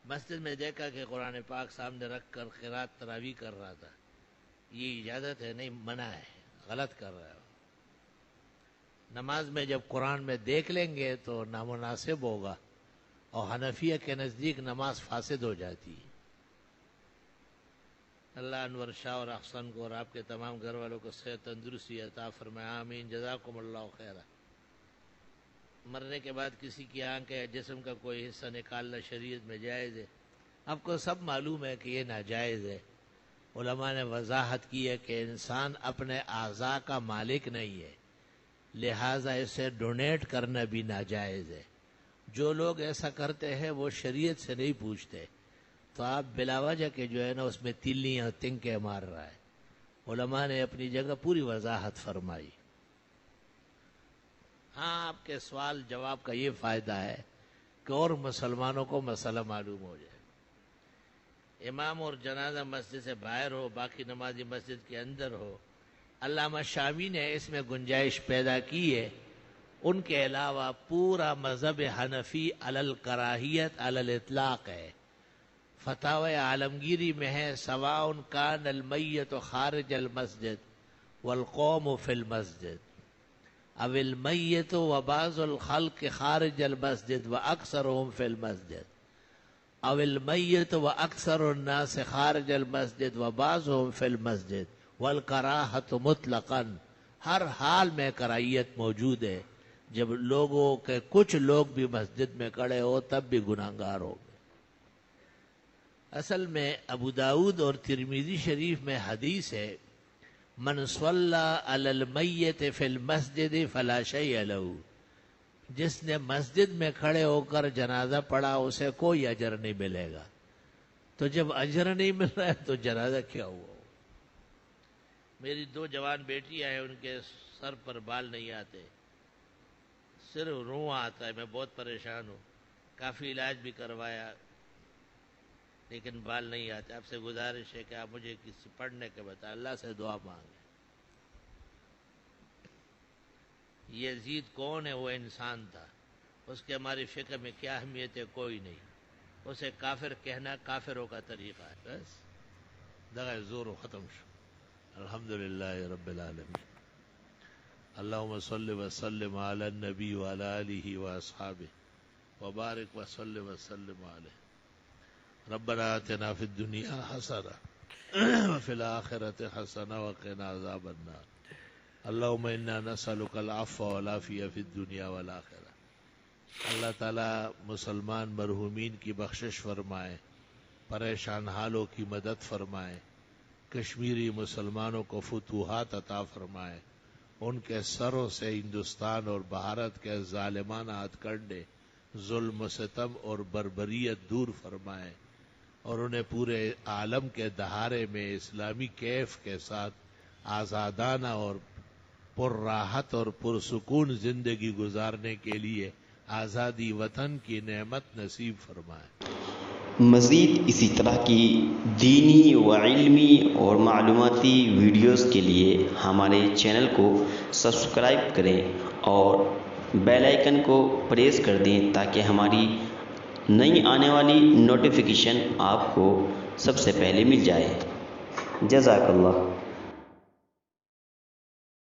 مسجد میں دیکھا کہ قرآن پاک سامنے رکھ کر قرات تراویح کر رہا تھا. یہ اجازت ہے نہیں، منع ہے، غلط کر رہا ہے. نماز میں جب قرآن میں دیکھ لیں گے تو نامناسب ہوگا، اور حنفیہ کے نزدیک نماز فاسد ہو جاتی ہے. اللہ انور شاہ اور احسن کو اور آپ کے تمام گھر والوں کو صحت تندرستی عطا فرمائے، آمین. جزاکم اللہ خیرہ. مرنے کے بعد کسی کی آنکھ یا جسم کا کوئی حصہ نکالنا شریعت میں جائز ہے؟ آپ کو سب معلوم ہے کہ یہ ناجائز ہے. علماء نے وضاحت کی ہے کہ انسان اپنے اعضاء کا مالک نہیں ہے، لہٰذا اسے ڈونیٹ کرنا بھی ناجائز ہے. جو لوگ ایسا کرتے ہیں وہ شریعت سے نہیں پوچھتے، تو آپ بلا وجہ کے جو ہے نا اس میں تلیاں تنکے مار رہا ہے. علماء نے اپنی جگہ پوری وضاحت فرمائی. ہاں، آپ کے سوال جواب کا یہ فائدہ ہے کہ اور مسلمانوں کو مسئلہ معلوم ہو جائے. امام اور جنازہ مسجد سے باہر ہو، باقی نمازی مسجد کے اندر ہو. علامہ شامی نے اس میں گنجائش پیدا کی ہے. ان کے علاوہ پورا مذہب حنفی علی الکراہیت علی الاطلاق ہے. فتاوی عالمگیری میں ہے سواء کان المیت خارج المسجد والقوم فی المسجد او المیت و بعض الخلق خارج المسجد واکثرهم فی المسجد او المیت و اکثر الناس خارج المسجد و بعضهم فی المسجد والکراہت مطلقا. ہر حال میں کراہیت موجود ہے. جب لوگوں کے کچھ لوگ بھی مسجد میں کھڑے ہو تب بھی گناہگار ہو. اصل میں ابو داؤد اور ترمذی شریف میں حدیث ہے، من صلی علی المیت فی المسجد فلا شیء له. جس نے مسجد میں کھڑے ہو کر جنازہ پڑھا اسے کوئی اجر نہیں ملے گا. تو جب اجر نہیں مل رہا ہے تو جنازہ کیا ہوا؟ میری 2 جوان بیٹیاں ہیں، ان کے سر پر بال نہیں آتے، صرف رواں آتا ہے. میں بہت پریشان ہوں، کافی علاج بھی کروایا لیکن بال نہیں آتے. آپ سے گزارش ہے کہ آپ مجھے کسی پڑھنے کے بتا، اللہ سے دعا مانگیں. یزید کون ہے؟ وہ انسان تھا، اس کے ہماری فکر میں کیا اہمیت ہے؟ کوئی نہیں. اسے کافر کہنا کافروں کا طریقہ ہے. بس دغه زور ختم شو. الحمدللہ رب العالمین. اللہم صل وسلم علی النبی وعلی آلہ واصحابہ وبارک وسلم وسلم علیہ. ربنا آتنا فی الدنیا حسنہ وفی الآخرۃ حسنہ وقنا عذاب النار. اللہم انا نسألک العفو والعافیہ فی الدنیا والآخرہ. اللہ تعالیٰ مسلمان مرحومین کی بخشش فرمائے، پریشان حالوں کی مدد فرمائے، کشمیری مسلمانوں کو فتوحات عطا فرمائے، ان کے سروں سے ہندوستان اور بھارت کے ظالمانہ ہتھ کنڈے، ظلم و ستم اور بربریت دور فرمائے، اور انہیں پورے عالم کے دہارے میں اسلامی کیف کے ساتھ آزادانہ اور پر راحت اور پرسکون زندگی گزارنے کے لیے آزادی وطن کی نعمت نصیب فرمائے. مزید اسی طرح کی دینی و علمی اور معلوماتی ویڈیوز کے لیے ہمارے چینل کو سبسکرائب کریں اور بیل آئیکن کو پریس کر دیں تاکہ ہماری نئی آنے والی نوٹیفیکیشن آپ کو سب سے پہلے مل جائے. جزاک اللہ.